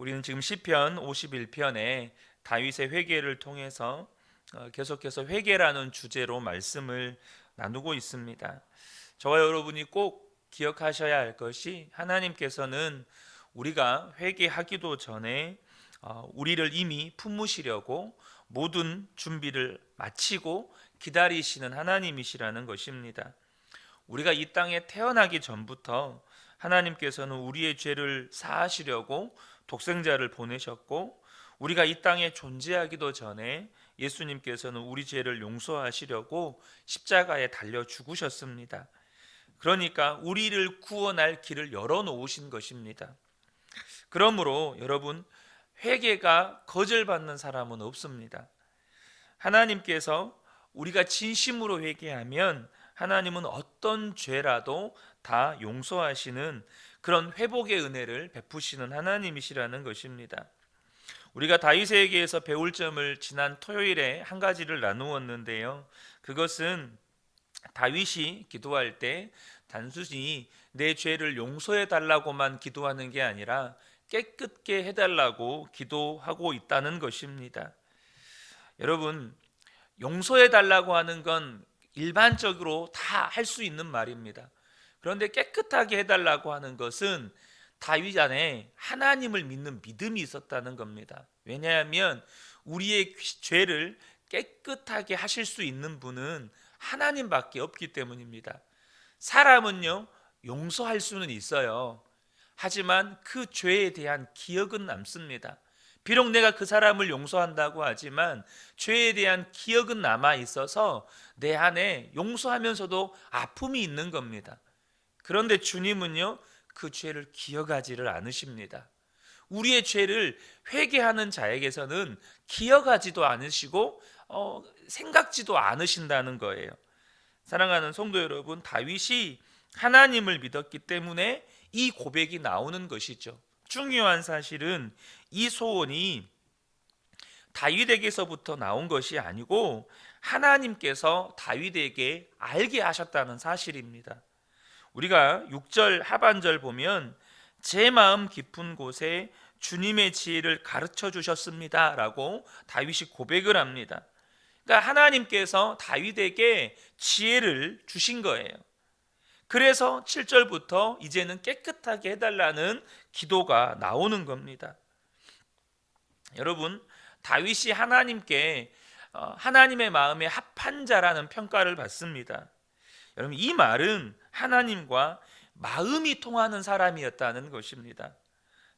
우리는 지금 시편 51편에 다윗의 회개를 통해서 계속해서 회개라는 주제로 말씀을 나누고 있습니다. 저와 여러분이 꼭 기억하셔야 할 것이, 하나님께서는 우리가 회개하기도 전에 우리를 이미 품으시려고 모든 준비를 마치고 기다리시는 하나님이시라는 것입니다. 우리가 이 땅에 태어나기 전부터 하나님께서는 우리의 죄를 사하시려고 독생자를 보내셨고, 우리가 이 땅에 존재하기도 전에 예수님께서는 우리 죄를 용서하시려고 십자가에 달려 죽으셨습니다. 그러니까 우리를 구원할 길을 열어놓으신 것입니다. 그러므로 여러분, 회개가 거절받는 사람은 없습니다. 하나님께서 우리가 진심으로 회개하면 하나님은 어떤 죄라도 다 용서하시는 그런 회복의 은혜를 베푸시는 하나님이시라는 것입니다. 우리가 다윗에게서 배울 점을 지난 토요일에 한 가지를 나누었는데요, 그것은 다윗이 기도할 때 단순히 내 죄를 용서해 달라고만 기도하는 게 아니라 깨끗게 해달라고 기도하고 있다는 것입니다. 여러분, 용서해 달라고 하는 건 일반적으로 다 할 수 있는 말입니다. 그런데 깨끗하게 해달라고 하는 것은 다윗 안에 하나님을 믿는 믿음이 있었다는 겁니다. 왜냐하면 우리의 죄를 깨끗하게 하실 수 있는 분은 하나님밖에 없기 때문입니다. 사람은요, 용서할 수는 있어요. 하지만 그 죄에 대한 기억은 남습니다. 비록 내가 그 사람을 용서한다고 하지만 죄에 대한 기억은 남아 있어서 내 안에 용서하면서도 아픔이 있는 겁니다. 그런데 주님은요, 그 죄를 기억하지를 않으십니다. 우리의 죄를 회개하는 자에게서는 기억하지도 않으시고 생각지도 않으신다는 거예요. 사랑하는 성도 여러분, 다윗이 하나님을 믿었기 때문에 이 고백이 나오는 것이죠. 중요한 사실은 이 소원이 다윗에게서부터 나온 것이 아니고 하나님께서 다윗에게 알게 하셨다는 사실입니다. 우리가 6절 하반절 보면 제 마음 깊은 곳에 주님의 지혜를 가르쳐 주셨습니다 라고 다윗이 고백을 합니다. 그러니까 하나님께서 다윗에게 지혜를 주신 거예요. 그래서 7절부터 이제는 깨끗하게 해달라는 기도가 나오는 겁니다. 여러분, 다윗이 하나님께 하나님의 마음에 합한 자라는 평가를 받습니다. 여러분, 이 말은 하나님과 마음이 통하는 사람이었다는 것입니다.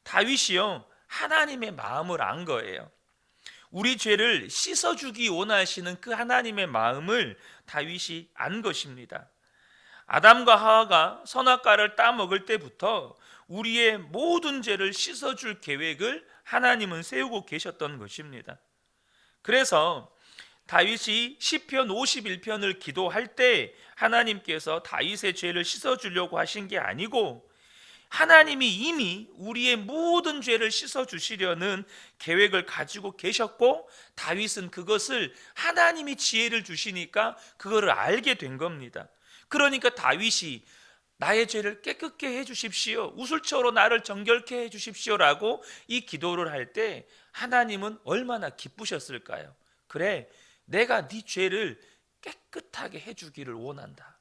다윗이요, 하나님의 마음을 안 거예요. 우리 죄를 씻어주기 원하시는 그 하나님의 마음을 다윗이 안 것입니다. 아담과 하와가 선악과를 따먹을 때부터 우리의 모든 죄를 씻어줄 계획을 하나님은 세우고 계셨던 것입니다. 그래서 다윗이 시편 51편을 기도할 때 하나님께서 다윗의 죄를 씻어주려고 하신 게 아니고 하나님이 이미 우리의 모든 죄를 씻어주시려는 계획을 가지고 계셨고, 다윗은 그것을 하나님이 지혜를 주시니까 그거를 알게 된 겁니다. 그러니까 다윗이 나의 죄를 깨끗게 해주십시오, 우슬초로 나를 정결케 해주십시오라고 이 기도를 할 때 하나님은 얼마나 기쁘셨을까요? 그래, 내가 네 죄를 깨끗하게 해주기를 원한다.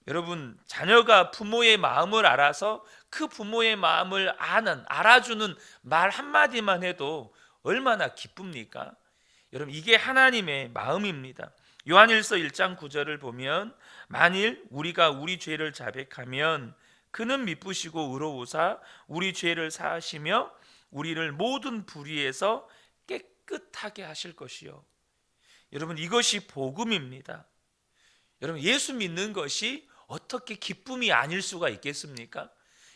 여러분, 자녀가 부모의 마음을 알아서 그 부모의 마음을 알아주는 말 한마디만 해도 얼마나 기쁩니까? 여러분, 이게 하나님의 마음입니다. 요한일서 1장 9절을 보면 만일 우리가 우리 죄를 자백하면 그는 미쁘시고 의로우사 우리 죄를 사하시며 우리를 모든 불의에서 깨끗하게 하실 것이요. 여러분, 이것이 복음입니다. 여러분, 예수 믿는 것이 어떻게 기쁨이 아닐 수가 있겠습니까?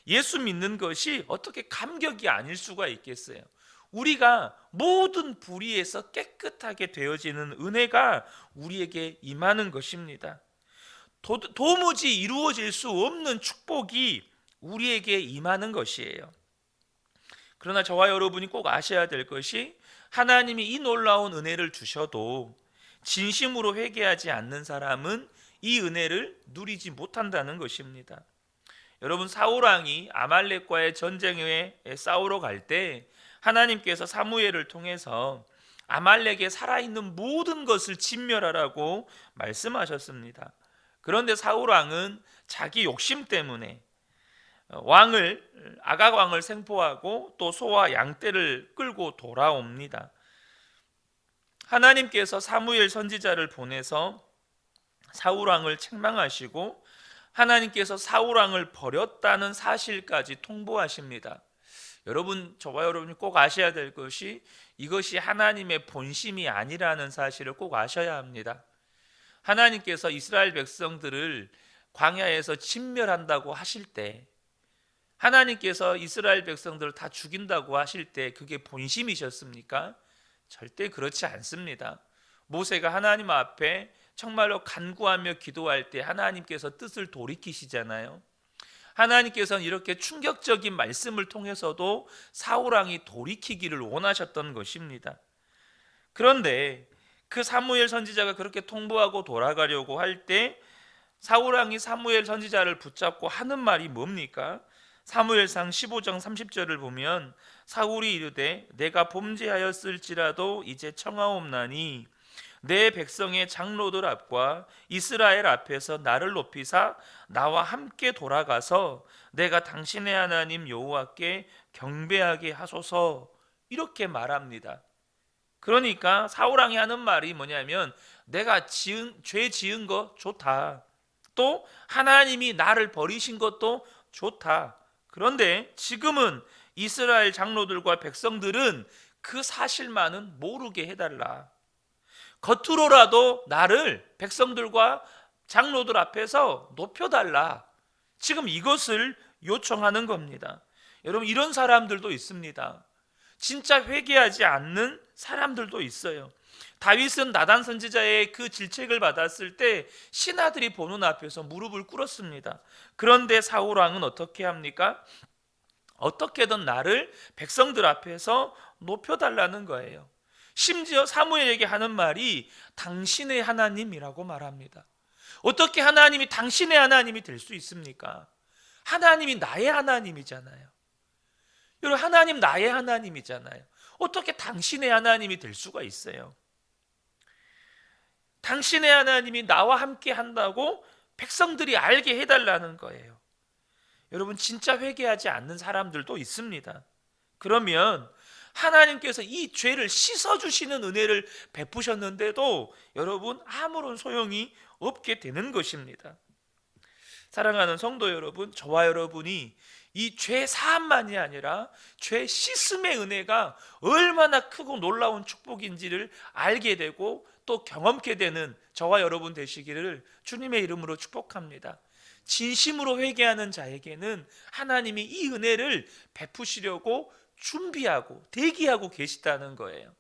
예수 믿는 것이 어떻게 감격이 아닐 수가 있겠어요? 우리가 모든 불의에서 깨끗하게 되어지는 은혜가 우리에게 임하는 것입니다. 도무지 이루어질 수 없는 축복이 우리에게 임하는 것이에요. 그러나 저와 여러분이 꼭 아셔야 될 것이, 하나님이 이 놀라운 은혜를 주셔도 진심으로 회개하지 않는 사람은 이 은혜를 누리지 못한다는 것입니다. 여러분, 사울 왕이 아말렉과의 전쟁에 싸우러 갈 때 하나님께서 사무엘을 통해서 아말렉의 살아있는 모든 것을 진멸하라고 말씀하셨습니다. 그런데 사울 왕은 자기 욕심 때문에 아각 왕을 생포하고 또 소와 양떼를 끌고 돌아옵니다. 하나님께서 사무엘 선지자를 보내서 사울 왕을 책망하시고 하나님께서 사울 왕을 버렸다는 사실까지 통보하십니다. 여러분, 저와 여러분이 꼭 아셔야 될 것이 이것이 하나님의 본심이 아니라는 사실을 꼭 아셔야 합니다. 하나님께서 이스라엘 백성들을 광야에서 진멸한다고 하실 때, 하나님께서 이스라엘 백성들을 다 죽인다고 하실 때 그게 본심이셨습니까? 절대 그렇지 않습니다. 모세가 하나님 앞에 정말로 간구하며 기도할 때 하나님께서 뜻을 돌이키시잖아요. 하나님께서는 이렇게 충격적인 말씀을 통해서도 사울 왕이 돌이키기를 원하셨던 것입니다. 그런데 그 사무엘 선지자가 그렇게 통보하고 돌아가려고 할 때 사울 왕이 사무엘 선지자를 붙잡고 하는 말이 뭡니까? 사무엘상 15장 30절을 보면 사울이 이르되 내가 범죄하였을지라도 이제 청하옵나니 내 백성의 장로들 앞과 이스라엘 앞에서 나를 높이사 나와 함께 돌아가서 내가 당신의 하나님 여호와께 경배하게 하소서, 이렇게 말합니다. 그러니까 사울 왕이 하는 말이 뭐냐면 내가 죄 지은 거 좋다, 또 하나님이 나를 버리신 것도 좋다. 그런데 지금은 이스라엘 장로들과 백성들은 그 사실만은 모르게 해달라. 겉으로라도 나를 백성들과 장로들 앞에서 높여달라. 지금 이것을 요청하는 겁니다. 여러분, 이런 사람들도 있습니다. 진짜 회개하지 않는 사람들도 있어요. 다윗은 나단 선지자의 그 질책을 받았을 때 신하들이 보는 앞에서 무릎을 꿇었습니다. 그런데 사울 왕은 어떻게 합니까? 어떻게든 나를 백성들 앞에서 높여달라는 거예요. 심지어 사무엘에게 하는 말이 당신의 하나님이라고 말합니다. 어떻게 하나님이 당신의 하나님이 될 수 있습니까? 하나님이 나의 하나님이잖아요. 여러분, 하나님 나의 하나님이잖아요. 어떻게 당신의 하나님이 될 수가 있어요? 당신의 하나님이 나와 함께 한다고 백성들이 알게 해달라는 거예요. 여러분, 진짜 회개하지 않는 사람들도 있습니다. 그러면 하나님께서 이 죄를 씻어주시는 은혜를 베푸셨는데도 여러분, 아무런 소용이 없게 되는 것입니다. 사랑하는 성도 여러분, 저와 여러분이 이 죄 사함만이 아니라 죄 씻음의 은혜가 얼마나 크고 놀라운 축복인지를 알게 되고 또 경험케 되는 저와 여러분 되시기를 주님의 이름으로 축복합니다. 진심으로 회개하는 자에게는 하나님이 이 은혜를 베푸시려고 준비하고 대기하고 계시다는 거예요.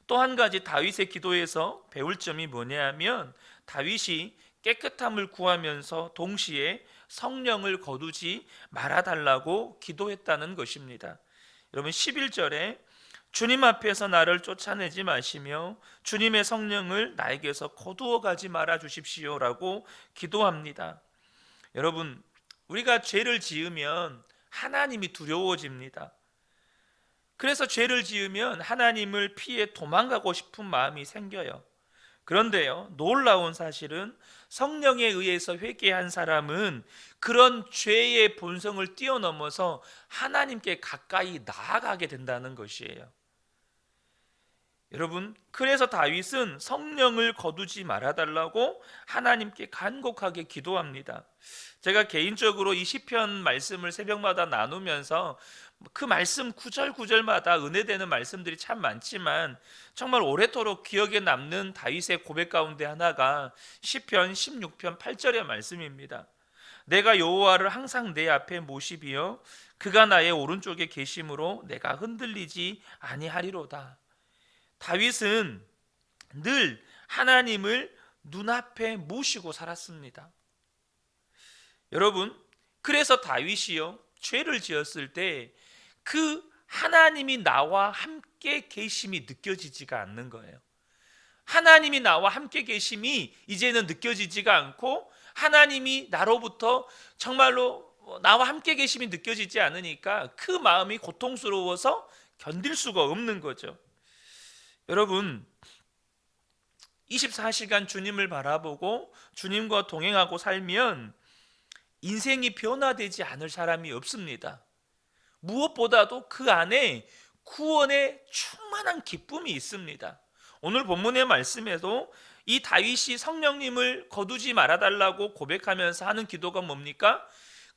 또 한 가지 다윗의 기도에서 배울 점이 뭐냐 하면 다윗이 깨끗함을 구하면서 동시에 성령을 거두지 말아달라고 기도했다는 것입니다. 여러분, 11절에 주님 앞에서 나를 쫓아내지 마시며 주님의 성령을 나에게서 거두어 가지 말아 주십시오라고 기도합니다. 여러분, 우리가 죄를 지으면 하나님이 두려워집니다. 그래서 죄를 지으면 하나님을 피해 도망가고 싶은 마음이 생겨요. 그런데요, 놀라운 사실은 성령에 의해서 회개한 사람은 그런 죄의 본성을 뛰어넘어서 하나님께 가까이 나아가게 된다는 것이에요. 여러분, 그래서 다윗은 성령을 거두지 말아달라고 하나님께 간곡하게 기도합니다. 제가 개인적으로 이 시편 말씀을 새벽마다 나누면서 그 말씀 구절구절마다 은혜되는 말씀들이 참 많지만 정말 오래도록 기억에 남는 다윗의 고백 가운데 하나가 시편 16편 8절의 말씀입니다. 내가 여호와를 항상 내 앞에 모시비어 그가 나의 오른쪽에 계심으로 내가 흔들리지 아니하리로다. 다윗은 늘 하나님을 눈앞에 모시고 살았습니다. 여러분, 그래서 다윗이요, 죄를 지었을 때 그 하나님이 나와 함께 계심이 느껴지지가 않는 거예요. 하나님이 나와 함께 계심이 이제는 느껴지지가 않고 하나님이 나로부터 정말로 나와 함께 계심이 느껴지지 않으니까 그 마음이 고통스러워서 견딜 수가 없는 거죠. 여러분, 24시간 주님을 바라보고 주님과 동행하고 살면 인생이 변화되지 않을 사람이 없습니다. 무엇보다도 그 안에 구원의 충만한 기쁨이 있습니다. 오늘 본문의 말씀에도 이 다윗이 성령님을 거두지 말아달라고 고백하면서 하는 기도가 뭡니까?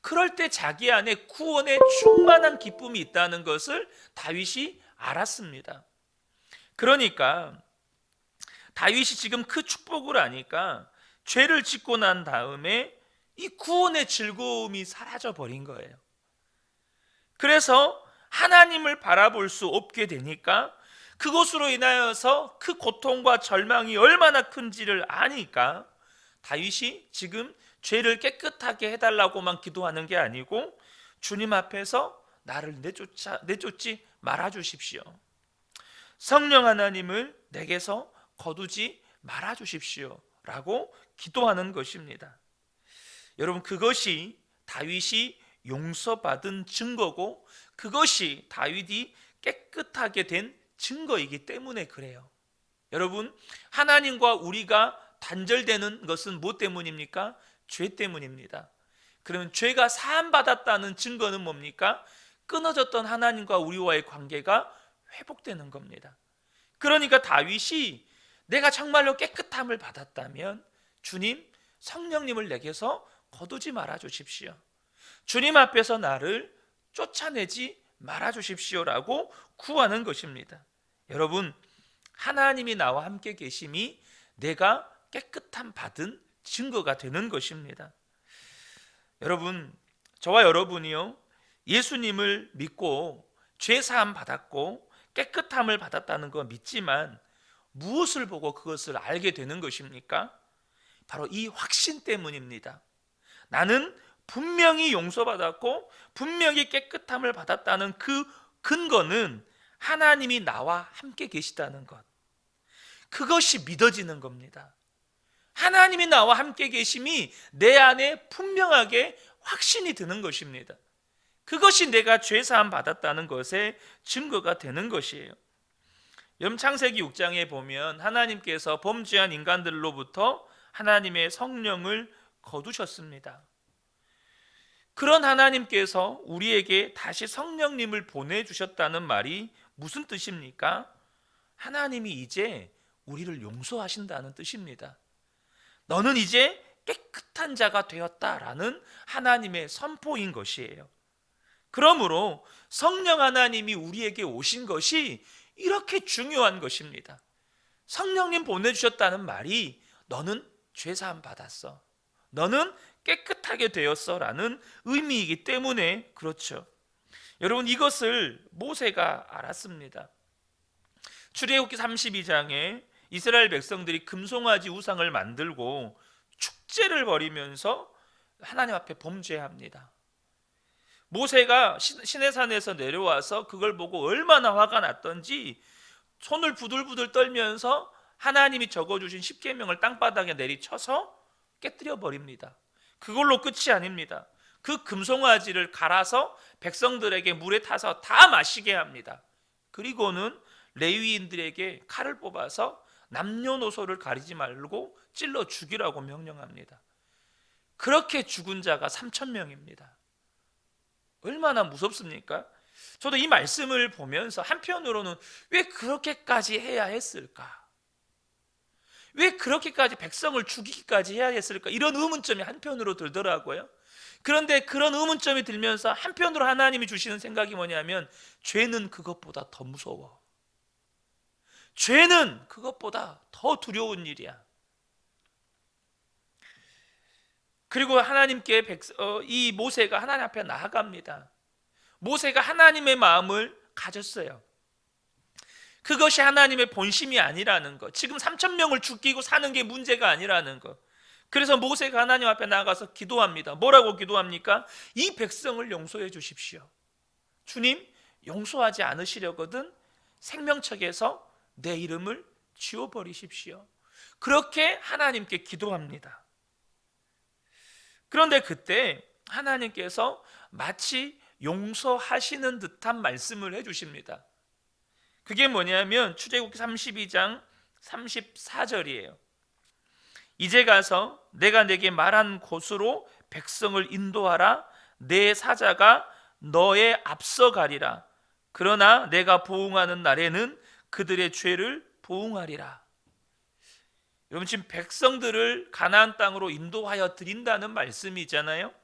그럴 때 자기 안에 구원의 충만한 기쁨이 있다는 것을 다윗이 알았습니다. 그러니까 다윗이 지금 그 축복을 아니까 죄를 짓고 난 다음에 이 구원의 즐거움이 사라져 버린 거예요. 그래서 하나님을 바라볼 수 없게 되니까 그것으로 인하여서 그 고통과 절망이 얼마나 큰지를 아니까 다윗이 지금 죄를 깨끗하게 해달라고만 기도하는 게 아니고 주님 앞에서 나를 내쫓지 말아 주십시오. 성령 하나님을 내게서 거두지 말아 주십시오 라고 기도하는 것입니다. 여러분, 그것이 다윗이 용서받은 증거고 그것이 다윗이 깨끗하게 된 증거이기 때문에 그래요. 여러분, 하나님과 우리가 단절되는 것은 무엇 때문입니까? 죄 때문입니다. 그러면 죄가 사함받았다는 증거는 뭡니까? 끊어졌던 하나님과 우리와의 관계가 회복되는 겁니다. 그러니까 다윗이 내가 정말로 깨끗함을 받았다면 주님, 성령님을 내게서 거두지 말아 주십시오. 주님 앞에서 나를 쫓아내지 말아 주십시오라고 구하는 것입니다. 여러분, 하나님이 나와 함께 계심이 내가 깨끗함 받은 증거가 되는 것입니다. 여러분, 저와 여러분이요, 예수님을 믿고 죄 사함 받았고 깨끗함을 받았다는 거 믿지만 무엇을 보고 그것을 알게 되는 것입니까? 바로 이 확신 때문입니다. 나는 분명히 용서받았고 분명히 깨끗함을 받았다는 그 근거는 하나님이 나와 함께 계시다는 것, 그것이 믿어지는 겁니다. 하나님이 나와 함께 계심이 내 안에 분명하게 확신이 드는 것입니다. 그것이 내가 죄사함 받았다는 것의 증거가 되는 것이에요. 여러분, 창세기 6장에 보면 하나님께서 범죄한 인간들로부터 하나님의 성령을 거두셨습니다. 그런 하나님께서 우리에게 다시 성령님을 보내주셨다는 말이 무슨 뜻입니까? 하나님이 이제 우리를 용서하신다는 뜻입니다. 너는 이제 깨끗한 자가 되었다라는 하나님의 선포인 것이에요. 그러므로 성령 하나님이 우리에게 오신 것이 이렇게 중요한 것입니다. 성령님 보내주셨다는 말이 너는 죄사함 받았어, 너는 깨끗하게 되었어 라는 의미이기 때문에 그렇죠. 여러분, 이것을 모세가 알았습니다. 출애굽기 32장에 이스라엘 백성들이 금송아지 우상을 만들고 축제를 벌이면서 하나님 앞에 범죄합니다. 모세가 시내산에서 내려와서 그걸 보고 얼마나 화가 났던지 손을 부들부들 떨면서 하나님이 적어주신 십계명을 땅바닥에 내리쳐서 깨뜨려 버립니다. 그걸로 끝이 아닙니다. 그 금송아지를 갈아서 백성들에게 물에 타서 다 마시게 합니다. 그리고는 레위인들에게 칼을 뽑아서 남녀노소를 가리지 말고 찔러 죽이라고 명령합니다. 그렇게 죽은 자가 3,000명입니다. 얼마나 무섭습니까? 저도 이 말씀을 보면서 한편으로는 왜 그렇게까지 해야 했을까? 왜 그렇게까지 백성을 죽이기까지 해야 했을까? 이런 의문점이 한편으로 들더라고요. 그런데 그런 의문점이 들면서 한편으로 하나님이 주시는 생각이 뭐냐면 죄는 그것보다 더 무서워. 죄는 그것보다 더 두려운 일이야. 그리고 하나님께 이 모세가 하나님 앞에 나아갑니다. 모세가 하나님의 마음을 가졌어요. 그것이 하나님의 본심이 아니라는 것, 지금 3,000명을 죽이고 사는 게 문제가 아니라는 것. 그래서 모세가 하나님 앞에 나아가서 기도합니다. 뭐라고 기도합니까? 이 백성을 용서해 주십시오. 주님, 용서하지 않으시려거든 생명책에서 내 이름을 지워버리십시오. 그렇게 하나님께 기도합니다. 그런데 그때 하나님께서 마치 용서하시는 듯한 말씀을 해주십니다. 그게 뭐냐면 출애굽기 32장 34절이에요. 이제 가서 내가 내게 말한 곳으로 백성을 인도하라. 내 사자가 너의 앞서 가리라. 그러나 내가 보응하는 날에는 그들의 죄를 보응하리라. 여러분, 지금 백성들을 가나안 땅으로 인도하여 드린다는 말씀이잖아요.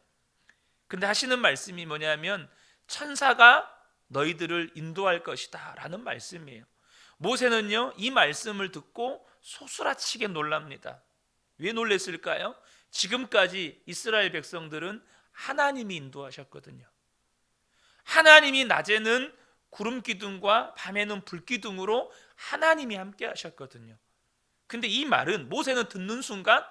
근데 하시는 말씀이 뭐냐면 천사가 너희들을 인도할 것이다 라는 말씀이에요. 모세는요, 이 말씀을 듣고 소스라치게 놀랍니다. 왜 놀랬을까요? 지금까지 이스라엘 백성들은 하나님이 인도하셨거든요. 하나님이 낮에는 구름 기둥과 밤에는 불 기둥으로 하나님이 함께 하셨거든요. 근데 이 말은 모세는 듣는 순간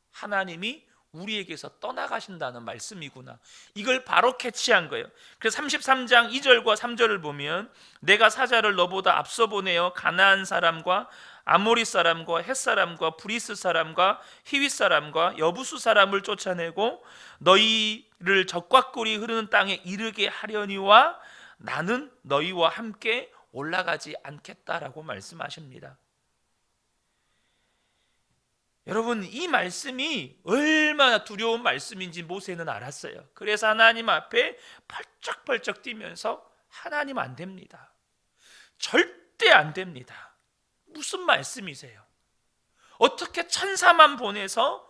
하나님이 우리에게서 떠나가신다는 말씀이구나, 이걸 바로 캐치한 거예요. 그래서 33장 2절과 3절을 보면 내가 사자를 너보다 앞서 보내어 가나안 사람과 아모리 사람과 헷 사람과 브리스 사람과 히윗 사람과 여부수 사람을 쫓아내고 너희를 적과 꿀이 흐르는 땅에 이르게 하려니와 나는 너희와 함께 올라가지 않겠다라고 말씀하십니다. 여러분, 이 말씀이 얼마나 두려운 말씀인지 모세는 알았어요. 그래서 하나님 앞에 펄쩍펄쩍 뛰면서 하나님 안 됩니다. 절대 안 됩니다. 무슨 말씀이세요? 어떻게 천사만 보내서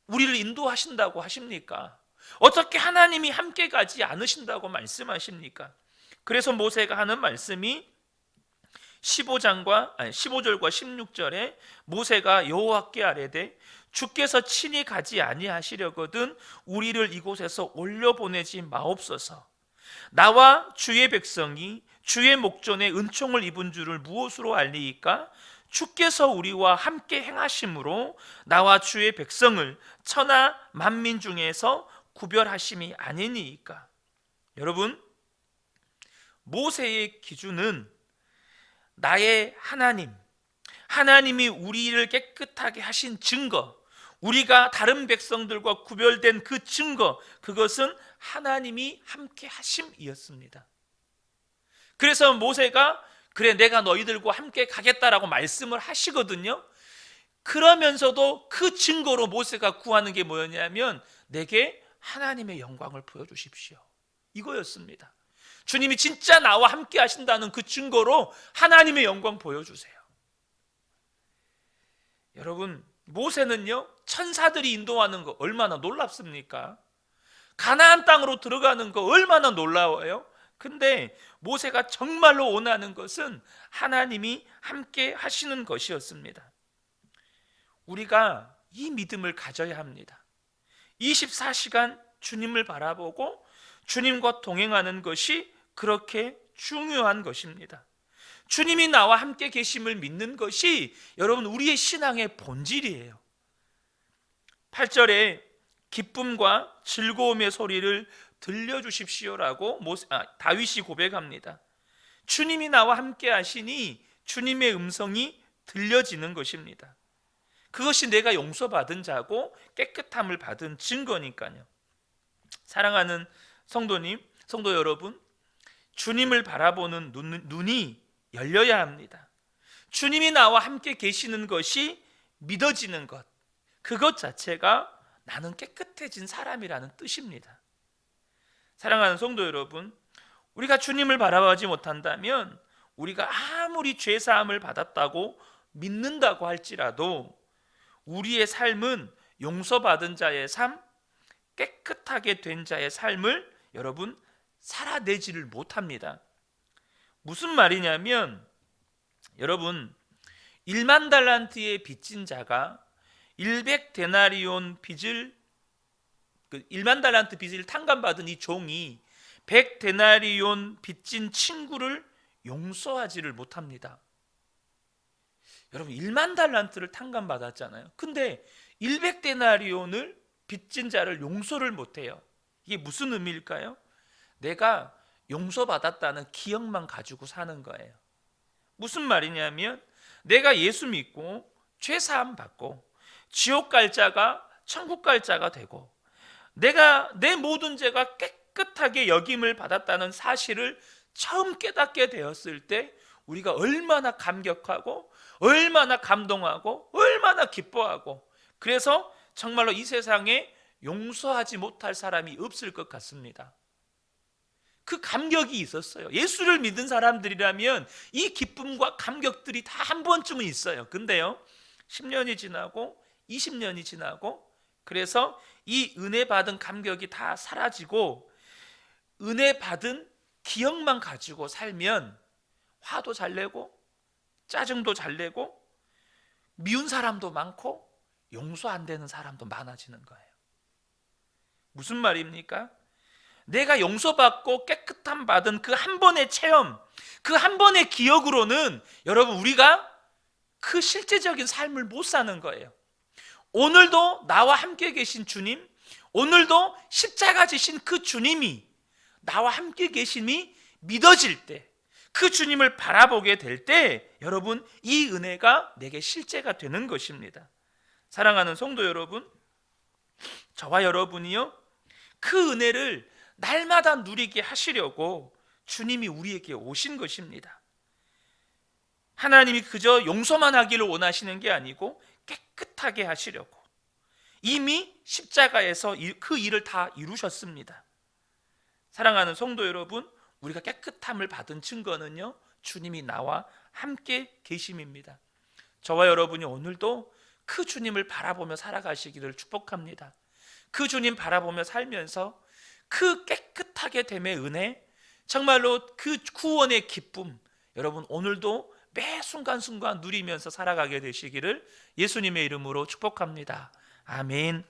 우리를 인도하신다고 하십니까? 어떻게 하나님이 함께 가지 않으신다고 말씀하십니까? 그래서 모세가 하는 말씀이 15절과 16절에 모세가 여호와께 아뢰되 주께서 친히 가지 아니하시려거든 우리를 이곳에서 올려보내지 마옵소서. 나와 주의 백성이 주의 목전에 은총을 입은 줄을 무엇으로 알리이까? 주께서 우리와 함께 행하심으로 나와 주의 백성을 천하 만민 중에서 구별하심이 아니니이까. 여러분, 모세의 기준은 나의 하나님이 우리를 깨끗하게 하신 증거, 우리가 다른 백성들과 구별된 그 증거, 그것은 하나님이 함께 하심이었습니다. 그래서 모세가 그래 내가 너희들과 함께 가겠다라고 말씀을 하시거든요. 그러면서도 그 증거로 모세가 구하는 게 뭐였냐면 내게 하나님의 영광을 보여주십시오, 이거였습니다. 주님이 진짜 나와 함께 하신다는 그 증거로 하나님의 영광 보여주세요. 여러분, 모세는요 천사들이 인도하는 거 얼마나 놀랍습니까? 가나안 땅으로 들어가는 거 얼마나 놀라워요? 근데 모세가 정말로 원하는 것은 하나님이 함께 하시는 것이었습니다. 우리가 이 믿음을 가져야 합니다. 24시간 주님을 바라보고 주님과 동행하는 것이 그렇게 중요한 것입니다. 주님이 나와 함께 계심을 믿는 것이 여러분 우리의 신앙의 본질이에요. 8절에 기쁨과 즐거움의 소리를 들려주십시오라고 다윗이 고백합니다. 주님이 나와 함께 하시니 주님의 음성이 들려지는 것입니다. 그것이 내가 용서받은 자고 깨끗함을 받은 증거니까요. 사랑하는 성도 여러분, 주님을 바라보는 눈이 열려야 합니다. 주님이 나와 함께 계시는 것이 믿어지는 것, 그것 자체가 나는 깨끗해진 사람이라는 뜻입니다. 사랑하는 성도 여러분, 우리가 주님을 바라보지 못한다면 우리가 아무리 죄사함을 받았다고 믿는다고 할지라도 우리의 삶은 용서받은 자의 삶, 깨끗하게 된 자의 삶을 여러분 살아내지를 못합니다. 무슨 말이냐면 여러분 1만 달란트의 빚진 자가 100데나리온 빚을 1만 달란트 빚을 탕감받은 이 종이 100데나리온 빚진 친구를 용서하지를 못합니다. 여러분 1만 달란트를 탕감받았잖아요. 근데 100데나리온을 빚진 자를 용서를 못해요. 이게 무슨 의미일까요? 내가 용서받았다는 기억만 가지고 사는 거예요. 무슨 말이냐면 내가 예수 믿고 죄사함 받고 지옥 갈 자가 천국 갈 자가 되고 내가 내 모든 죄가 깨끗하게 여김을 받았다는 사실을 처음 깨닫게 되었을 때 우리가 얼마나 감격하고 얼마나 감동하고 얼마나 기뻐하고, 그래서 정말로 이 세상에 용서하지 못할 사람이 없을 것 같습니다. 그 감격이 있었어요. 예수를 믿은 사람들이라면 이 기쁨과 감격들이 다 한 번쯤은 있어요. 근데요, 10년이 지나고 20년이 지나고 그래서 이 은혜 받은 감격이 다 사라지고 은혜 받은 기억만 가지고 살면 화도 잘 내고 짜증도 잘 내고 미운 사람도 많고 용서 안 되는 사람도 많아지는 거예요. 무슨 말입니까? 내가 용서받고 깨끗함 받은 그 한 번의 체험, 그 한 번의 기억으로는 여러분 우리가 그 실제적인 삶을 못 사는 거예요. 오늘도 나와 함께 계신 주님, 오늘도 십자가 지신 그 주님이 나와 함께 계심이 믿어질 때, 그 주님을 바라보게 될 때 여러분 이 은혜가 내게 실제가 되는 것입니다. 사랑하는 성도 여러분, 저와 여러분이요, 그 은혜를 날마다 누리게 하시려고 주님이 우리에게 오신 것입니다. 하나님이 그저 용서만 하기를 원하시는 게 아니고 깨끗하게 하시려고 이미 십자가에서 그 일을 다 이루셨습니다. 사랑하는 성도 여러분, 우리가 깨끗함을 받은 증거는요, 주님이 나와 함께 계심입니다. 저와 여러분이 오늘도 그 주님을 바라보며 살아가시기를 축복합니다. 그 주님 바라보며 살면서 그 깨끗하게 됨의 은혜, 정말로 그 구원의 기쁨, 여러분 오늘도 매 순간순간 누리면서 살아가게 되시기를 예수님의 이름으로 축복합니다. 아멘.